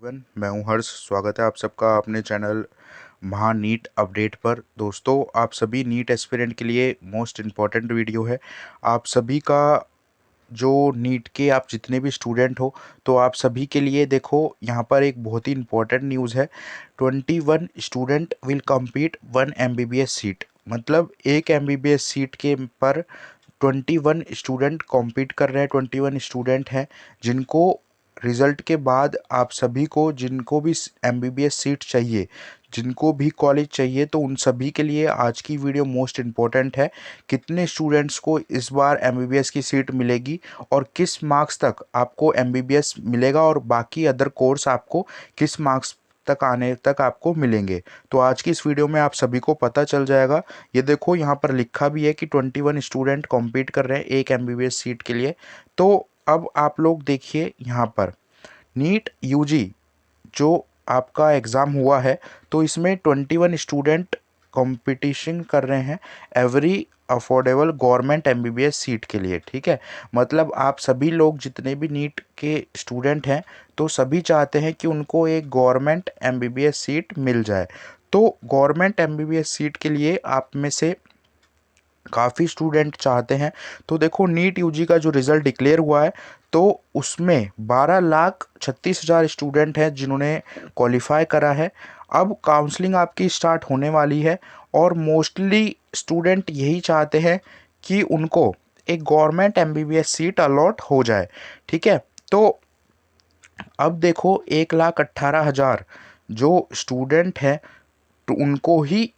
मैं हूं हर्ष। स्वागत है आप सबका अपने चैनल महा नीट अपडेट पर। दोस्तों, आप सभी नीट एस्पिरेंट के लिए मोस्ट इम्पॉर्टेंट वीडियो है। आप सभी का जो नीट के आप जितने भी स्टूडेंट हो, तो आप सभी के लिए देखो यहाँ पर एक बहुत ही इम्पोर्टेंट न्यूज़ है। 21 student will compete 1 MBBS seat. मतलब एक MBBS सीट के पर 21 स्टूडेंट कॉम्पीट कर रहे हैं। 21 स्टूडेंट हैं जिनको रिजल्ट के बाद आप सभी को, जिनको भी MBBS सीट चाहिए, जिनको भी कॉलेज चाहिए, तो उन सभी के लिए आज की वीडियो मोस्ट इम्पोर्टेंट है। कितने स्टूडेंट्स को इस बार MBBS की सीट मिलेगी और किस मार्क्स तक आपको MBBS मिलेगा और बाकी अदर कोर्स आपको किस मार्क्स तक आने तक आपको मिलेंगे, तो आज की इस वीडियो में आप सभी को पता चल जाएगा। ये देखो यहाँ पर लिखा भी है कि 21 स्टूडेंट कॉम्पीट कर रहे हैं एक MBBS सीट के लिए। तो अब आप लोग देखिए यहाँ पर नीट यूजी जो आपका एग्ज़ाम हुआ है, तो इसमें 21 स्टूडेंट कंपटीशन कर रहे हैं every affordable government MBBS seat के लिए। ठीक है, मतलब आप सभी लोग जितने भी नीट के स्टूडेंट हैं, तो सभी चाहते हैं कि उनको एक गवर्नमेंट MBBS सीट मिल जाए। तो गवर्नमेंट MBBS सीट के लिए आप में से काफ़ी स्टूडेंट चाहते हैं। तो देखो नीट यूजी का जो रिज़ल्ट डिक्लेयर हुआ है, तो उसमें 12,36,000 स्टूडेंट हैं जिन्होंने क्वालिफाई करा है। अब काउंसलिंग आपकी स्टार्ट होने वाली है और मोस्टली स्टूडेंट यही चाहते हैं कि उनको एक गवर्नमेंट MBBS सीट अलॉट हो जाए। ठीक है, तो अब देखो 1,18,000 जो स्टूडेंट हैं, तो उनको ही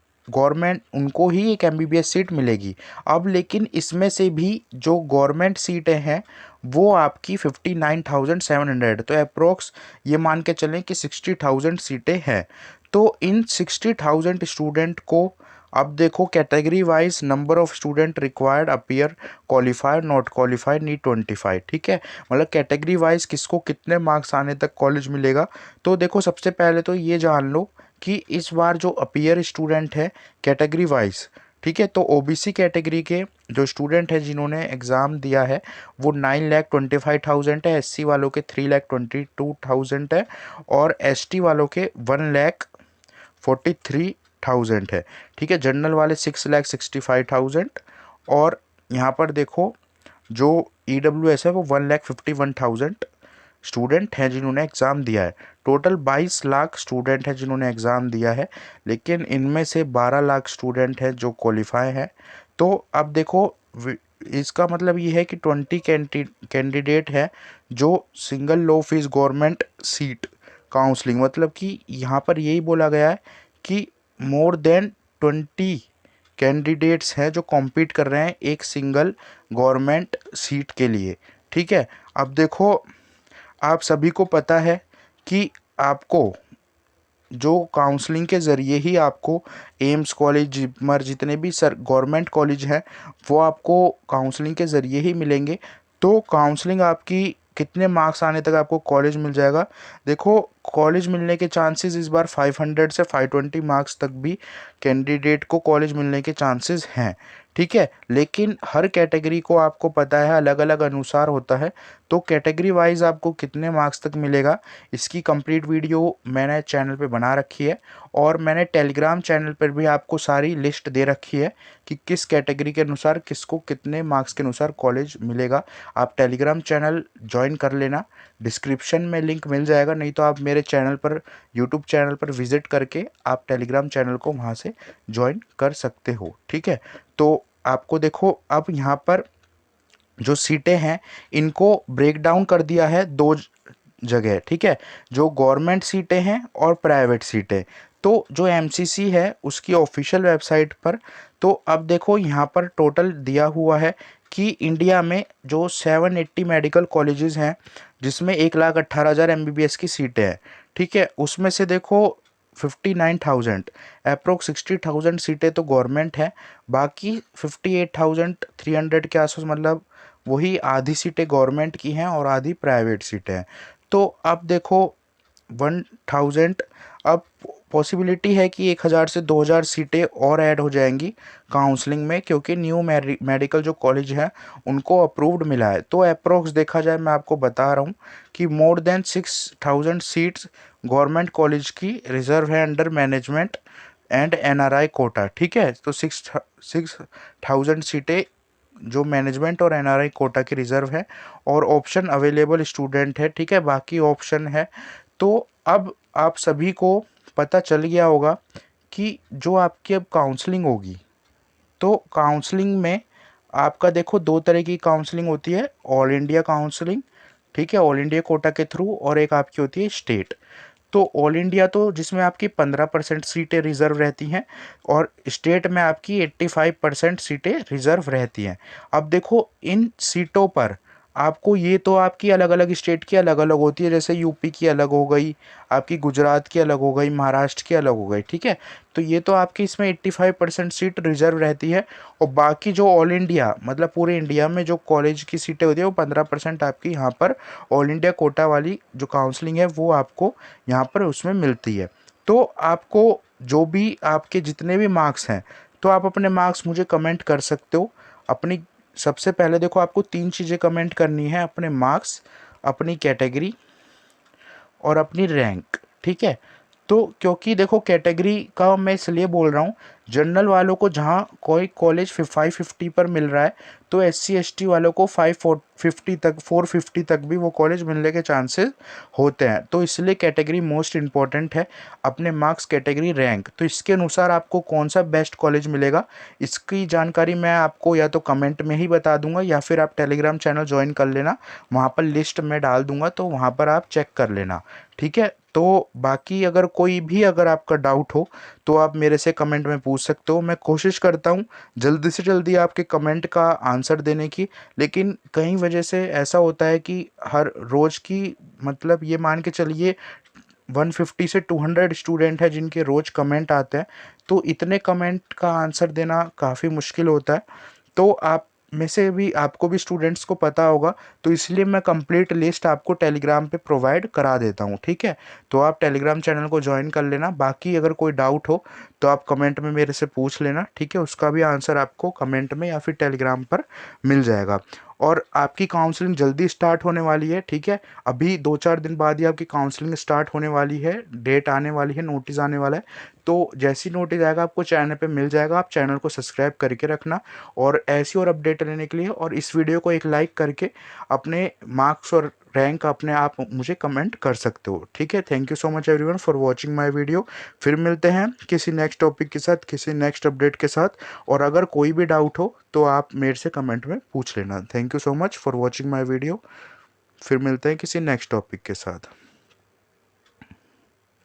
एक MBBS सीट मिलेगी। अब लेकिन इसमें से भी जो गवर्नमेंट सीटें हैं वो आपकी 59,700, तो अप्रोक्स ये मान के चलें कि 60,000 सीटें हैं। तो इन 60,000 स्टूडेंट को अब देखो category wise number of student required appear qualified not qualified need 25। ठीक है, मतलब कैटेगरी वाइज किसको कितने मार्क्स आने तक कॉलेज मिलेगा। तो देखो सबसे पहले तो ये जान लो कि इस बार जो अपीयर स्टूडेंट है कैटेगरी वाइज, ठीक है, तो OBC कैटेगरी के जो स्टूडेंट है जिन्होंने एग्ज़ाम दिया है वो 9,25,000 है, SC वालों के 3,22,000 है और ST वालों के 1,43,000 है। ठीक है, जनरल वाले 6,65,000 और यहाँ पर देखो जो EWS है वो 1,51,000 स्टूडेंट हैं जिन्होंने एग्ज़ाम दिया है। टोटल 22 लाख स्टूडेंट हैं जिन्होंने एग्ज़ाम दिया है, लेकिन इनमें से 12 लाख स्टूडेंट हैं जो क्वालिफाई हैं। तो अब देखो इसका मतलब ये है कि 20 कैंडिडेट है जो single low fees government seat counselling, मतलब कि यहाँ पर यही बोला गया है कि मोर देन 20 कैंडिडेट्स हैं जो कॉम्पीट कर रहे हैं एक सिंगल गवर्नमेंट सीट के लिए। ठीक है, अब देखो आप सभी को पता है कि आपको जो काउंसलिंग के ज़रिए ही आपको एम्स कॉलेज, जिपमर, जितने भी सर गवर्नमेंट कॉलेज हैं वो आपको काउंसलिंग के ज़रिए ही मिलेंगे। तो काउंसलिंग आपकी कितने मार्क्स आने तक आपको कॉलेज मिल जाएगा। देखो कॉलेज मिलने के चांसेस इस बार 500 से 520 मार्क्स तक भी कैंडिडेट को कॉलेज मिलने के चांसेस हैं। ठीक है, लेकिन हर कैटेगरी को आपको पता है अलग अलग अनुसार होता है। तो कैटेगरी वाइज आपको कितने मार्क्स तक मिलेगा इसकी कंप्लीट वीडियो मैंने चैनल पे बना रखी है और मैंने टेलीग्राम चैनल पर भी आपको सारी लिस्ट दे रखी है कि किस कैटेगरी के अनुसार किसको कितने मार्क्स के अनुसार कॉलेज मिलेगा। आप टेलीग्राम चैनल ज्वाइन कर लेना, डिस्क्रिप्शन में लिंक मिल जाएगा, नहीं तो आप मेरे चैनल पर, यूट्यूब चैनल पर विजिट करके आप टेलीग्राम चैनल को वहाँ से ज्वाइन कर सकते हो। ठीक है, तो आपको देखो अब यहाँ पर जो सीटें हैं इनको ब्रेक डाउन कर दिया है दो जगह। ठीक है, जो गवर्नमेंट सीटें हैं और प्राइवेट सीटें। तो जो MCC है उसकी ऑफिशियल वेबसाइट पर, तो अब देखो यहाँ पर टोटल दिया हुआ है कि इंडिया में जो 780 मेडिकल कॉलेजेस हैं जिसमें 1,18,000 MBBS की सीटें हैं। ठीक है, उसमें से देखो 59,000 अप्रोक्स 60,000 सीटें तो गवर्नमेंट है, बाकी 58,300 के आसपास, मतलब वही आधी सीटें गवर्नमेंट की हैं और आधी प्राइवेट सीटें हैं। तो अब देखो 1,000 अब पॉसिबिलिटी है कि 1000 से 2000 सीटें और ऐड हो जाएंगी काउंसलिंग में, क्योंकि न्यू मेडिकल जो कॉलेज है उनको अप्रूव्ड मिला है। तो अप्रोक्स देखा जाए, मैं आपको बता रहा हूँ कि more than 6000 seats government college की रिजर्व है under management and NRI quota. ठीक है, तो 6000 सीटें जो मैनेजमेंट और एनआरआई कोटा की रिजर्व है, और ऑप्शन अवेलेबल स्टूडेंट है। ठीक है, बाकी ऑप्शन है। तो अब आप सभी को पता चल गया होगा कि जो आपकी अब काउंसलिंग होगी, तो काउंसलिंग में आपका देखो दो तरह की काउंसलिंग होती है, ऑल इंडिया काउंसलिंग, ठीक है, ऑल इंडिया कोटा के थ्रू, और एक आपकी होती है स्टेट। तो ऑल इंडिया तो जिसमें आपकी 15% सीटें रिजर्व रहती हैं, और स्टेट में आपकी 85% सीटें रिजर्व रहती हैं। अब देखो इन सीटों पर आपको, ये तो आपकी अलग अलग स्टेट की अलग अलग होती है, जैसे यूपी की अलग हो गई, आपकी गुजरात की अलग हो गई, महाराष्ट्र की अलग हो गई। ठीक है, तो ये तो आपकी इसमें 85% सीट रिजर्व रहती है, और बाकी जो ऑल इंडिया मतलब पूरे इंडिया में जो कॉलेज की सीटें होती है वो 15% आपकी यहाँ पर ऑल इंडिया कोटा वाली जो काउंसलिंग है वो आपको यहाँ पर उसमें मिलती है। तो आपको जो भी आपके जितने भी मार्क्स हैं, तो आप अपने मार्क्स मुझे कमेंट कर सकते हो। अपनी सबसे पहले देखो आपको 3 चीज़ें कमेंट करनी है, अपने मार्क्स, अपनी कैटेगरी और अपनी रैंक। ठीक है, तो क्योंकि देखो कैटेगरी का मैं इसलिए बोल रहा हूँ, जनरल वालों को जहाँ कोई कॉलेज 550 पर मिल रहा है, तो SC ST वालों को 550 तक 450 तक भी वो कॉलेज मिलने के चांसेस होते हैं। तो इसलिए कैटेगरी मोस्ट इम्पॉर्टेंट है, अपने मार्क्स, कैटेगरी, रैंक। तो इसके अनुसार आपको कौन सा बेस्ट कॉलेज मिलेगा, इसकी जानकारी मैं आपको या तो कमेंट में ही बता दूंगा, या फिर आप टेलीग्राम चैनल ज्वाइन कर लेना, वहाँ पर लिस्ट में डाल दूंगा, तो वहाँ पर आप चेक कर लेना। ठीक है, तो बाकी अगर कोई भी अगर आपका डाउट हो तो आप मेरे से कमेंट में पूछ सकते हो। मैं कोशिश करता हूँ जल्दी से जल्दी आपके कमेंट का आंसर देने की, लेकिन कई वजह से ऐसा होता है कि हर रोज़ की मतलब ये मान के चलिए 150 से 200 स्टूडेंट है जिनके रोज़ कमेंट आते हैं, तो इतने कमेंट का आंसर देना काफ़ी मुश्किल होता है। तो आप में से भी आपको भी स्टूडेंट्स को पता होगा, तो इसलिए मैं कंप्लीट लिस्ट आपको टेलीग्राम पे प्रोवाइड करा देता हूँ। ठीक है, तो आप टेलीग्राम चैनल को ज्वाइन कर लेना। बाकी अगर कोई डाउट हो तो आप कमेंट में मेरे से पूछ लेना। ठीक है, उसका भी आंसर आपको कमेंट में या फिर टेलीग्राम पर मिल जाएगा। और आपकी काउंसलिंग जल्दी स्टार्ट होने वाली है। ठीक है, अभी 2-4 दिन बाद ही आपकी काउंसलिंग स्टार्ट होने वाली है, डेट आने वाली है, नोटिस आने वाला है। तो जैसी नोटिस आएगा आपको चैनल पे मिल जाएगा, आप चैनल को सब्सक्राइब करके रखना, और ऐसी और अपडेट लेने के लिए, और इस वीडियो को एक लाइक करके अपने मार्क्स और रैंक अपने आप मुझे कमेंट कर सकते हो। ठीक है, thank you so much everyone for watching my video. फिर मिलते हैं किसी नेक्स्ट टॉपिक के साथ, किसी नेक्स्ट अपडेट के साथ, और अगर कोई भी डाउट हो तो आप मेरे से कमेंट में पूछ लेना। Thank you so much for watching my video. फिर मिलते हैं किसी नेक्स्ट टॉपिक के साथ।